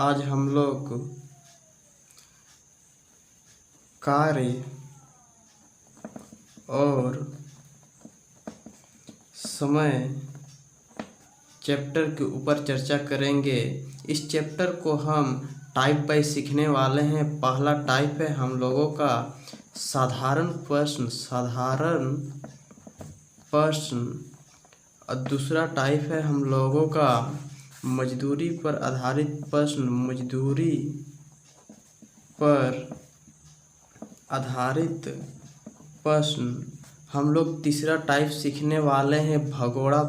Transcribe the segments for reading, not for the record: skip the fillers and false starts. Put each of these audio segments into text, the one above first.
आज हम लोग कार्य और समय चैप्टर के ऊपर चर्चा करेंगे। इस चैप्टर को हम टाइप बाय सीखने वाले हैं। पहला टाइप है हम लोगों का साधारण प्रश्न और दूसरा टाइप है हम लोगों का मजदूरी पर आधारित प्रश्न, मजदूरी पर आधारित प्रश्न। हम लोग तीसरा टाइप सीखने वाले हैं भगोड़ा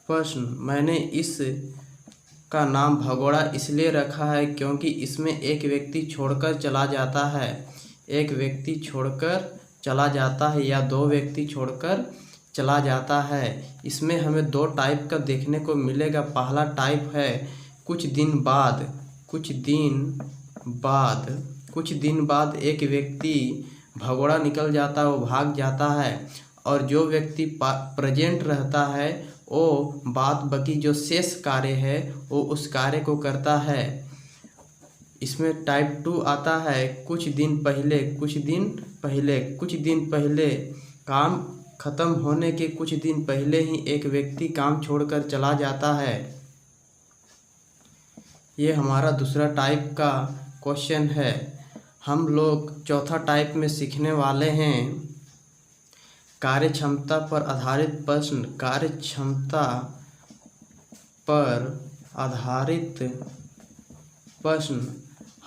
प्रश्न। मैंने इस का नाम भगोड़ा इसलिए रखा है क्योंकि इसमें एक व्यक्ति छोड़कर चला जाता है, या दो व्यक्ति छोड़कर चला जाता है। इसमें हमें दो टाइप का देखने को मिलेगा। पहला टाइप है कुछ दिन बाद एक व्यक्ति भगोड़ा निकल जाता है, वो भाग जाता है, और जो व्यक्ति प्रेजेंट रहता है वो बात बाकी जो शेष कार्य है वो उस कार्य को करता है। इसमें टाइप 2 आता है कुछ दिन पहले काम खत्म होने के कुछ दिन पहले ही एक व्यक्ति काम छोड़कर चला जाता है। ये हमारा दूसरा टाइप का क्वेश्चन है। हम लोग चौथा टाइप में सीखने वाले हैं कार्यक्षमता पर आधारित प्रश्न।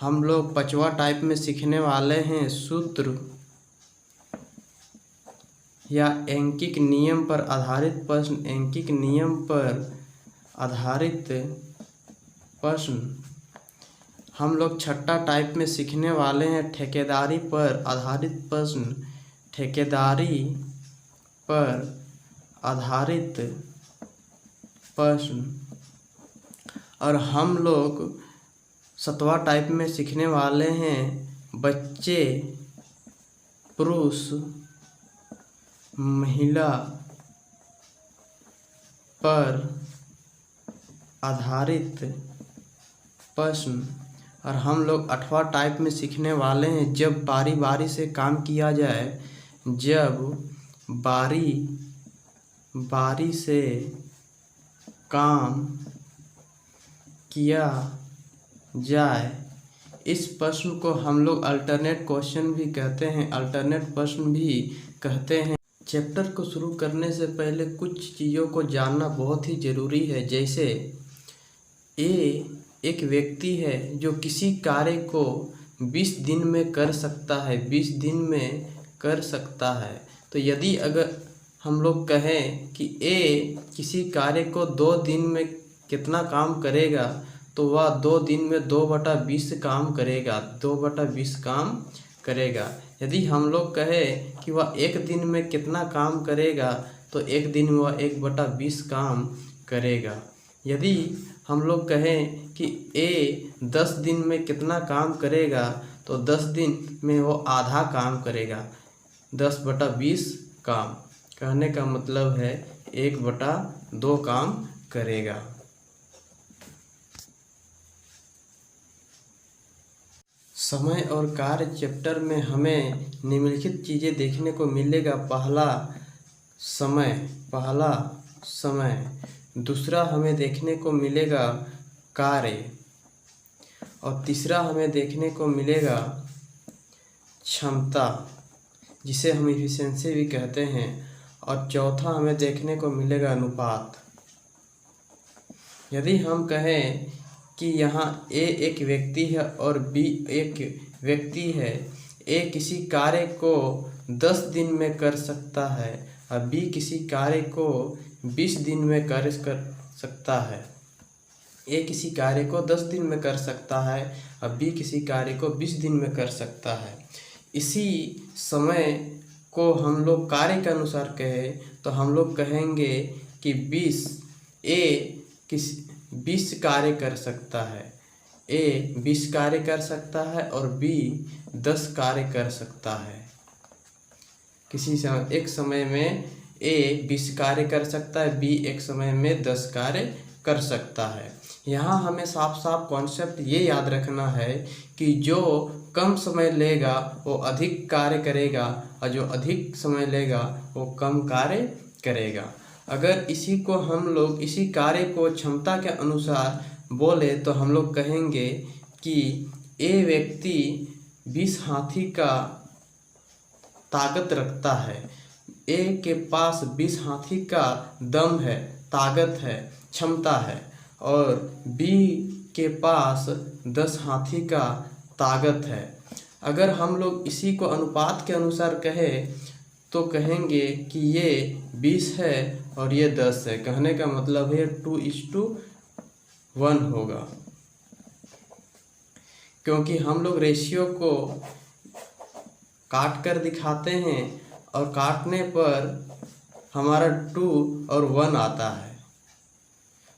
हम लोग पांचवा टाइप में सीखने वाले हैं सूत्र या अंकिक नियम पर आधारित प्रश्न। हम लोग छठा टाइप में सीखने वाले हैं ठेकेदारी पर आधारित प्रश्न। और हम लोग सातवां टाइप में सीखने वाले हैं बच्चे, पुरुष, महिला पर आधारित प्रश्न। और हम लोग आठवां टाइप में सीखने वाले हैं जब बारी बारी से काम किया जाए, इस प्रश्न को हम लोग अल्टरनेट प्रश्न भी कहते हैं। चैप्टर को शुरू करने से पहले कुछ चीज़ों को जानना बहुत ही ज़रूरी है। जैसे एक व्यक्ति है जो किसी कार्य को 20 दिन में कर सकता है, तो यदि अगर हम लोग कहें कि ए किसी कार्य को 2 दिन में कितना काम करेगा, तो वह 2 दिन में 2/20 काम करेगा। यदि हम लोग कहें कि वह 1 दिन में कितना काम करेगा, तो 1 दिन में वह 1/20 काम करेगा। यदि हम लोग कहें कि ए 10 दिन में कितना काम करेगा, तो 10 दिन में वो आधा काम करेगा, 10/20 काम। कहने का मतलब है 1/2 काम करेगा। समय और कार्य चैप्टर में हमें निम्नलिखित चीज़ें देखने को मिलेगा। पहला समय, दूसरा हमें देखने को मिलेगा कार्य, और तीसरा हमें देखने को मिलेगा क्षमता, जिसे हम एफिशिएंसी भी कहते हैं, और चौथा हमें देखने को मिलेगा अनुपात। यदि हम कहें कि यहाँ ए एक व्यक्ति है और बी एक व्यक्ति है, ए किसी कार्य को 10 दिन में कर सकता है और बी किसी कार्य को 20 दिन में कर सकता है। ए किसी कार्य को 10 दिन में कर सकता है और बी किसी कार्य को 20 दिन में कर सकता है। इसी समय को हम लोग कार्य के अनुसार कहें तो हम लोग कहेंगे कि 20 कार्य कर सकता है, ए 20 कार्य कर सकता है और बी 10 कार्य कर सकता है। एक समय में ए 20 कार्य कर सकता है, बी एक समय में 10 कार्य कर सकता है। यहाँ हमें साफ साफ कॉन्सेप्ट ये याद रखना है कि जो कम समय लेगा वो अधिक कार्य करेगा और जो अधिक समय लेगा वो कम कार्य करेगा। अगर इसी को हम लोग इसी कार्य को क्षमता के अनुसार बोले तो हम लोग कहेंगे कि ए व्यक्ति 20 हाथी का ताकत रखता है। ए के पास 20 हाथी का दम है, ताकत है, क्षमता है, और बी के पास 10 हाथी का ताकत है। अगर हम लोग इसी को अनुपात के अनुसार कहें तो कहेंगे कि ये 20 है और ये 10 है। कहने का मतलब है 2:1 होगा, क्योंकि हम लोग रेशियो को काट कर दिखाते हैं और काटने पर हमारा 2 और 1 आता है।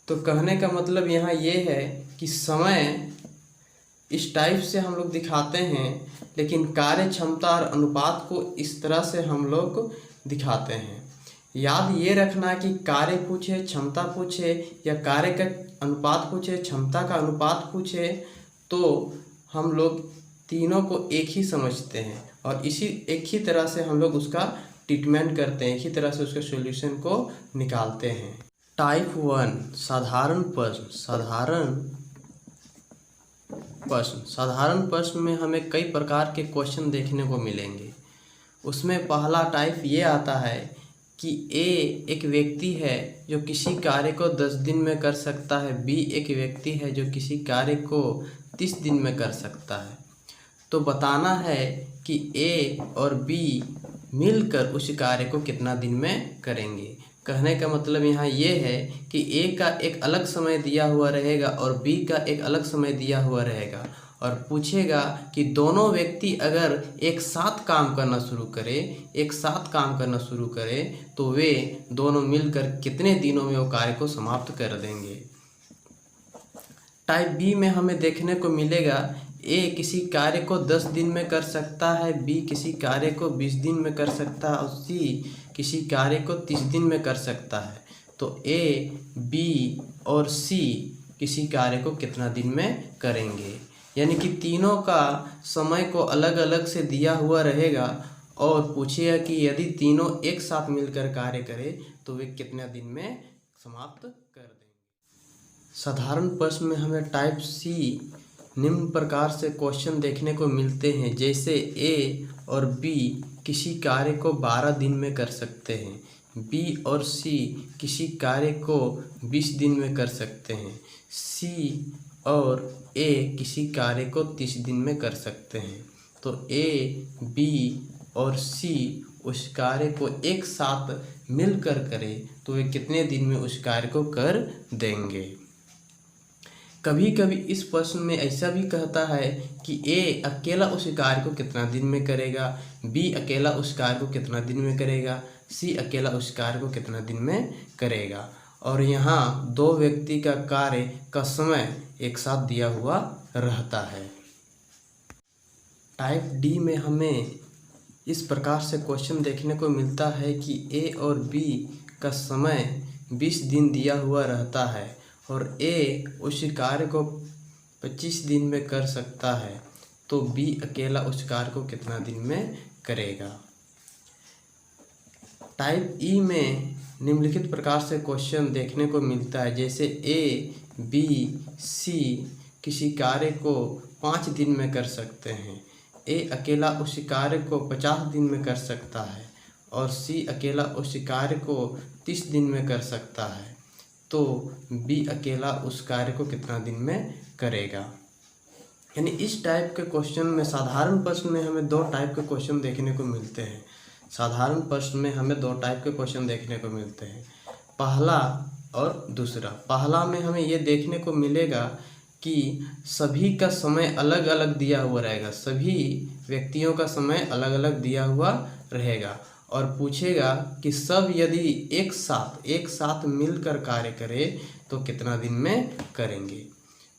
तो कहने का मतलब यहाँ ये है कि समय इस टाइप से हम लोग दिखाते हैं, लेकिन कार्य क्षमता और अनुपात को इस तरह से हम लोग दिखाते हैं। याद ये रखना कि कार्य पूछे, क्षमता पूछे, या कार्य का अनुपात पूछे, क्षमता का अनुपात पूछे, तो हम लोग तीनों को एक ही समझते हैं और इसी एक ही तरह से हम लोग उसका ट्रीटमेंट करते हैं, एक ही तरह से उसके सॉल्यूशन को निकालते हैं। टाइप 1 साधारण प्रश्न। साधारण प्रश्न में हमें कई प्रकार के क्वेश्चन देखने को मिलेंगे। उसमें पहला टाइप ये आता है कि ए एक व्यक्ति है जो किसी कार्य को 10 दिन में कर सकता है, बी एक व्यक्ति है जो किसी कार्य को 30 दिन में कर सकता है। तो बताना है कि ए और बी मिलकर उस कार्य को कितना दिन में करेंगे। कहने का मतलब यहाँ ये है कि ए का एक अलग समय दिया हुआ रहेगा और बी का एक अलग समय दिया हुआ रहेगा, और पूछेगा कि दोनों व्यक्ति अगर एक साथ काम करना शुरू करें तो वे दोनों मिलकर कितने दिनों में वो कार्य को समाप्त कर देंगे। टाइप बी में हमें देखने को मिलेगा ए किसी कार्य को 10 दिन में कर सकता है, बी किसी कार्य को 20 दिन में कर सकता है और सी किसी कार्य को 30 दिन में कर सकता है। तो ए, बी और सी किसी कार्य को कितना दिन में करेंगे, यानी कि तीनों का समय को अलग अलग से दिया हुआ रहेगा और पूछेगा कि यदि तीनों एक साथ मिलकर कार्य करें तो वे कितने दिन में समाप्त कर देंगे। साधारण प्रश्न में हमें टाइप सी निम्न प्रकार से क्वेश्चन देखने को मिलते हैं, जैसे ए और बी किसी कार्य को 12 दिन में कर सकते हैं, बी और सी किसी कार्य को 20 दिन में कर सकते हैं, सी और ए किसी कार्य को 30 दिन में कर सकते हैं। तो ए, बी और सी उस कार्य को एक साथ मिलकर करें तो वे कितने दिन में उस कार्य को कर देंगे। कभी कभी इस प्रश्न में ऐसा भी कहता है कि ए अकेला उस कार्य को कितना दिन में करेगा, बी अकेला उस कार्य को कितना दिन में करेगा, सी अकेला उस कार्य को कितना दिन में करेगा, और यहाँ दो व्यक्ति का कार्य का समय एक साथ दिया हुआ रहता है। टाइप डी में हमें इस प्रकार से क्वेश्चन देखने को मिलता है कि ए और बी का समय 20 दिन दिया हुआ रहता है और ए उस कार्य को 25 दिन में कर सकता है, तो बी अकेला उस कार्य को कितना दिन में करेगा। टाइप ई में निम्नलिखित प्रकार से क्वेश्चन देखने को मिलता है, जैसे ए, बी, सी किसी कार्य को 5 दिन में कर सकते हैं, ए अकेला उस कार्य को 50 दिन में कर सकता है और सी अकेला उस कार्य को 30 दिन में कर सकता है, तो बी अकेला उस कार्य को कितना दिन में करेगा। यानी इस टाइप के क्वेश्चन में साधारण प्रश्न में हमें 2 टाइप के क्वेश्चन देखने को मिलते हैं। साधारण प्रश्न में हमें 2 टाइप के क्वेश्चन देखने को मिलते हैं, पहला और दूसरा। पहला में हमें ये देखने को मिलेगा कि सभी का समय अलग अलग दिया हुआ रहेगा, सभी व्यक्तियों का समय अलग अलग दिया हुआ रहेगा और पूछेगा कि सब यदि एक साथ मिलकर कार्य करें तो कितना दिन में करेंगे।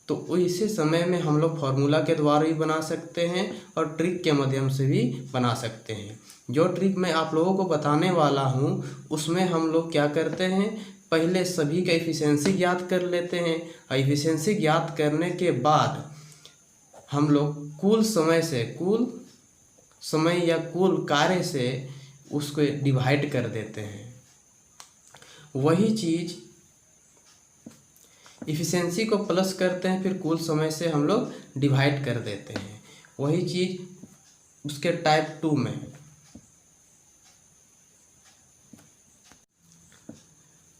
तो इसी समय में हम लोग फार्मूला के द्वारा भी बना सकते हैं और ट्रिक के माध्यम से भी बना सकते हैं। जो ट्रिक मैं आप लोगों को बताने वाला हूँ उसमें हम लोग क्या करते हैं पहले सभी का एफिशिएंसी ज्ञात कर लेते हैं और एफिशिएंसी ज्ञात करने के बाद हम लोग कुल समय या कुल कार्य से उसको डिवाइड कर देते हैं। वही चीज़ एफिशिएंसी को प्लस करते हैं, फिर कुल समय से हम लोग डिवाइड कर देते हैं। वही चीज़ उसके टाइप 2 में।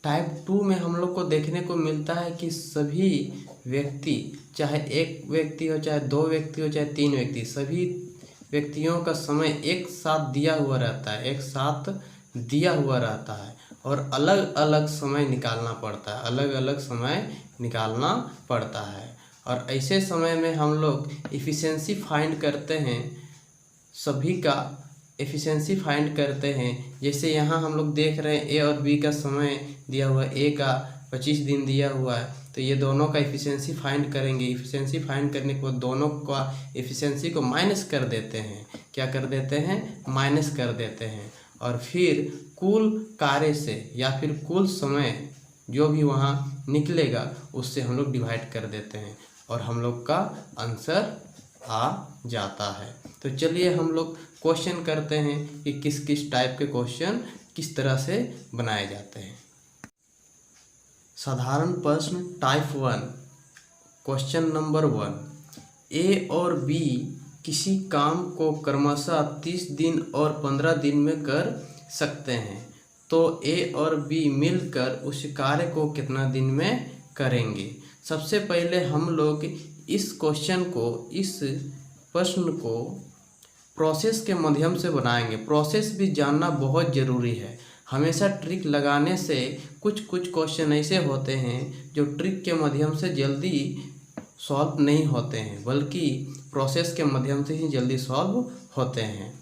टाइप 2 में हम लोग को देखने को मिलता है कि सभी व्यक्ति, चाहे एक व्यक्ति हो, चाहे 2 व्यक्ति हो, चाहे 3 व्यक्ति, सभी व्यक्तियों का समय एक साथ दिया हुआ रहता है और अलग अलग समय निकालना पड़ता है। और ऐसे समय में हम लोग एफिशिएंसी फाइंड करते हैं, सभी का एफिशिएंसी फाइंड करते हैं। जैसे यहाँ हम लोग देख रहे हैं ए और बी का समय दिया हुआ है, ए का 25 दिन दिया हुआ है, तो ये दोनों का एफिशिएंसी फाइंड करेंगे। एफिशिएंसी फाइंड करने के बाद दोनों का एफिशिएंसी को माइनस कर देते हैं। क्या कर देते हैं? माइनस कर देते हैं। और फिर कुल कार्य से या फिर कुल समय जो भी वहाँ निकलेगा उससे हम लोग डिवाइड कर देते हैं और हम लोग का आंसर आ जाता है। तो चलिए हम लोग क्वेश्चन करते हैं कि किस किस टाइप के क्वेश्चन किस तरह से बनाए जाते हैं। साधारण प्रश्न टाइप 1, क्वेश्चन नंबर 1, ए और बी किसी काम को क्रमशः 30 दिन और 15 दिन में कर सकते हैं, तो ए और बी मिलकर उस कार्य को कितना दिन में करेंगे। सबसे पहले हम लोग इस प्रश्न को प्रोसेस के माध्यम से बनाएंगे। प्रोसेस भी जानना बहुत ज़रूरी है। हमेशा ट्रिक लगाने से कुछ क्वेश्चन ऐसे होते हैं जो ट्रिक के माध्यम से जल्दी सॉल्व नहीं होते हैं, बल्कि प्रोसेस के माध्यम से ही जल्दी सॉल्व होते हैं।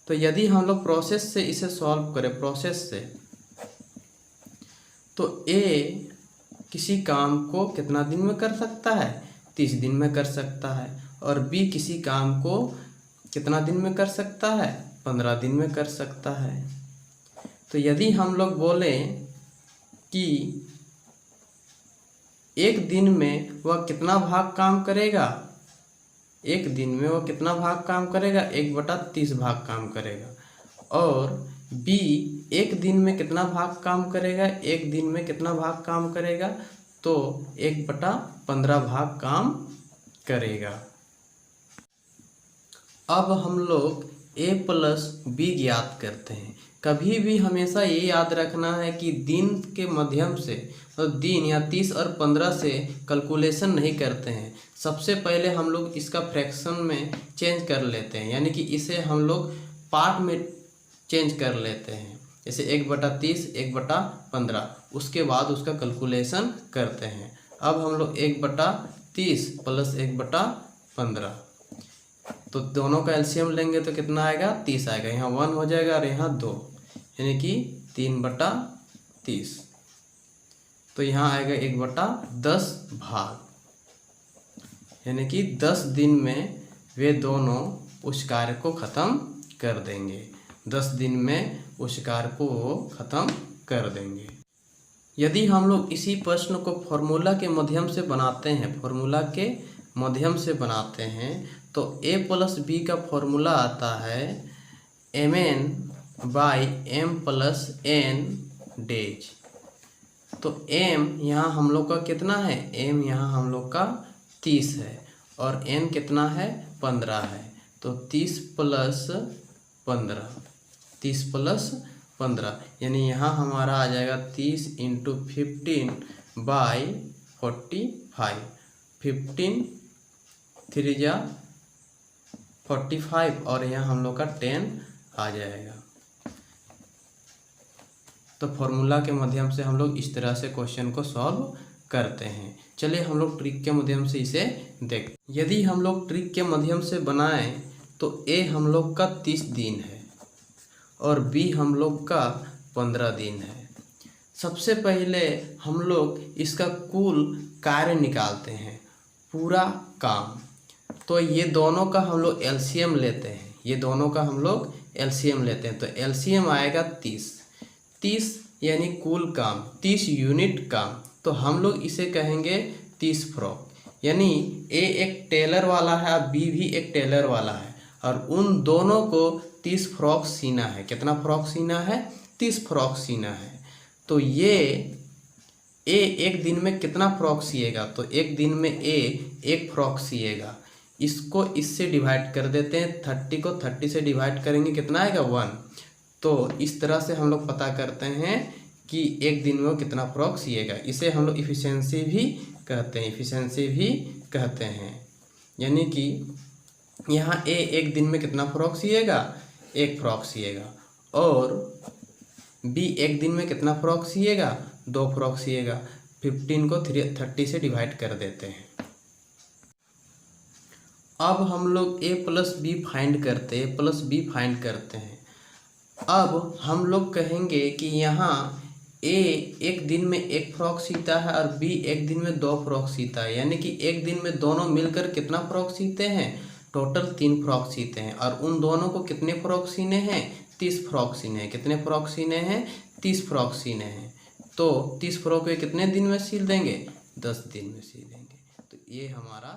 तो यदि हम लोग प्रोसेस से इसे सॉल्व करें, तो ए किसी काम को कितना दिन में कर सकता है? 30 दिन में कर सकता है। और बी किसी काम को कितना दिन में कर सकता है? 15 दिन में कर सकता है। तो यदि हम लोग बोलें कि एक दिन में वह कितना भाग काम करेगा, एक दिन में वह कितना भाग काम करेगा? 1/30 भाग काम करेगा। और बी एक दिन में कितना भाग काम करेगा? एक दिन में कितना भाग काम करेगा? तो 1/15 भाग काम करेगा। अब हम लोग ए प्लस बी ज्ञात करते हैं। कभी भी हमेशा ये याद रखना है कि दिन के माध्यम से, तो दिन या 30 और 15 से कैलकुलेशन नहीं करते हैं। सबसे पहले हम लोग इसका फ्रैक्शन में चेंज कर लेते हैं, यानी कि इसे हम लोग पार्ट में चेंज कर लेते हैं। जैसे 1/30, 1/15, उसके बाद उसका कैलकुलेशन करते हैं। अब हम लोग 1/30 प्लस 1/15, तो दोनों का एलसीएम लेंगे तो कितना आएगा? 30 आएगा। यहाँ 1 हो जाएगा और यहाँ 2, यानी कि 3/30। तो यहाँ आएगा 1/10 भाग, यानी कि 10 दिन में वे दोनों उस कार्य को ख़त्म कर देंगे। 10 दिन में उस कार्य को ख़त्म कर देंगे। यदि हम लोग इसी प्रश्न को फॉर्मूला के माध्यम से बनाते हैं, तो ए प्लस बी का फॉर्मूला आता है mn/m + n डेज। तो m यहाँ हम लोग का कितना है? m यहाँ हम लोग का 30 है और n कितना है? 15 है। तो 30 + 15, यानी यहाँ हमारा आ जाएगा 30 × 15/45। 15 3 × 45 और यहाँ हम लोग का 10 आ जाएगा। तो फॉर्मूला के माध्यम से हम लोग इस तरह से क्वेश्चन को सॉल्व करते हैं। चलिए हम लोग ट्रिक के माध्यम से इसे देखते। यदि हम लोग ट्रिक के माध्यम से बनाएं तो ए हम लोग का 30 दिन है और बी हम लोग का 15 दिन है। सबसे पहले हम लोग इसका कुल कार्य निकालते हैं, पूरा काम। तो ये दोनों का हम लोग एलसीएम लेते हैं, तो एलसीएम आएगा 30। 30 यानी कुल काम, 30 यूनिट काम, तो हम लोग इसे कहेंगे 30 फ्रॉक। यानी ए एक टेलर वाला है और बी भी एक टेलर वाला है और उन दोनों को 30 फ्रॉक सीना है। कितना फ्रॉक सीना है? 30 फ्रॉक सीना है। तो ये ए एक दिन में कितना फ्रॉक सिएगा? तो एक दिन में ए एक फ्रॉक सिएगा। इसको इससे डिवाइड कर देते हैं, 30 को 30 से डिवाइड करेंगे, कितना आएगा? 1। तो इस तरह से हम लोग पता करते हैं कि एक दिन में वो कितना फ्रॉक सिएगा। इसे हम लोग इफ़िशेंसी भी कहते हैं, इफ़िशेंसी भी कहते हैं। यानी कि यहाँ ए एक दिन में कितना फ्रॉक सिएगा? एक फ्रॉक सिएगा। और बी एक दिन में कितना फ्रॉक सिएगा? 2 फ्रॉक सिएगा। 15 को 30 से डिवाइड कर देते हैं। अब हम लोग ए प्लस बी फाइंड करते हैं। अब हम लोग कहेंगे कि यहाँ ए एक दिन में एक फ्रॉक सीता है और बी एक दिन में 2 फ्रॉक सीता है। यानी कि एक दिन में दोनों मिलकर कितना फ्रॉक सीते हैं? टोटल 3 फ्रॉक सीते हैं। और उन दोनों को कितने फ्रॉक सीने हैं? 30 फ्रॉक सीने हैं। कितने फ्रॉक सीने हैं? 30 फ्रॉक सीने हैं। तो 30 फ्रॉक को कितने दिन में सिल देंगे? 10 दिन में सिल देंगे। तो ये हमारा